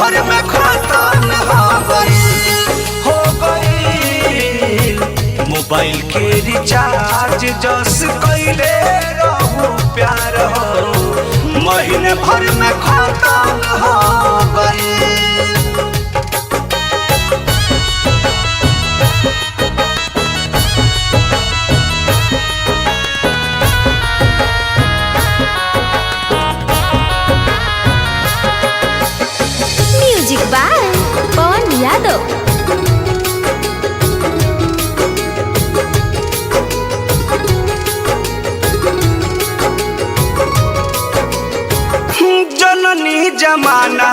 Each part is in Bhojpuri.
भर में खत्म हो गई मोबाइल के रिचार्ज जस कैले रहू प्यार हो महीने भर में खत्म हो गई। म्यूजिक बाय पवन यादव। जननी जमाना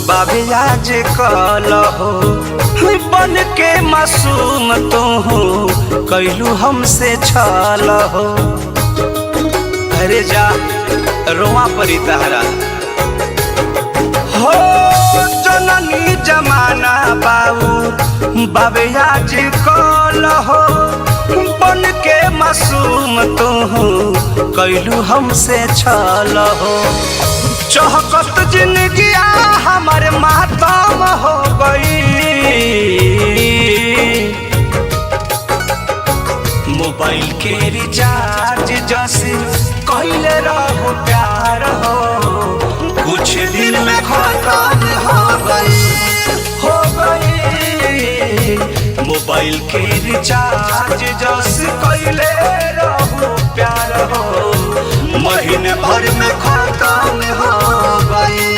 बाबे आज कल हो बन के मासूम तू कैलू हमसे छल हो। अरे जा रोआ परी तहरा हो जननी जमाना बाबे आज कल हो बन के मासूम तू कैलू हमसे छल हो। चहकत जिंदगी हमारे मातम हो गई मोबाइल के रिचार्ज जैसे कैले रहो प्यार हो कुछ दिन में खत्म हो गई मोबाइल के रिचार्ज जैसे कैले रहो प्यार हो महीने भर में खत्म हो गई।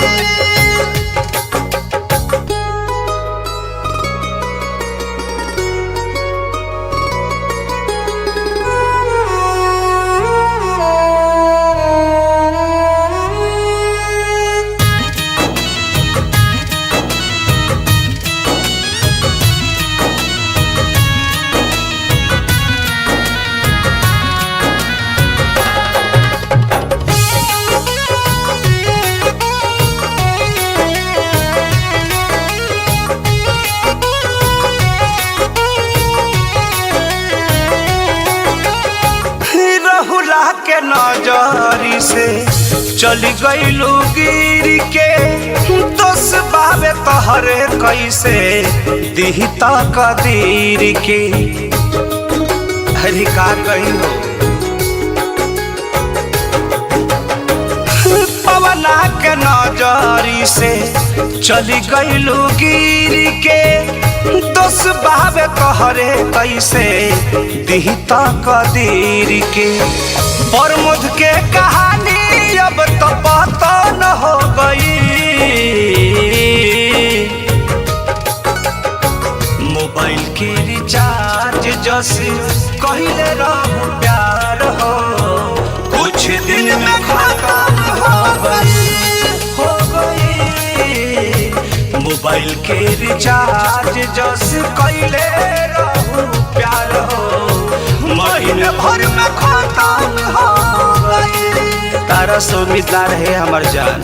के नजरी से चली गईलू गिर के दोस बाबे तहरे कैसे दिही तकदीर के। हरी का गई हो पवना के नजरी से चली गईलू गिर के दोस बाबे तहरे कैसे दिही तकदीर के। प्रमोद के कहानी अब तो पता न हो गई मोबाइल के रिचार्ज जैसे कहले रहो प्यार हो कुछ दिन में खत्म हो गई मोबाइल के रिचार्ज जैसे कहले रहो प्यार हो महीने भर में खत्म हो गई। तारा से उम्मीदवार है हमार जान।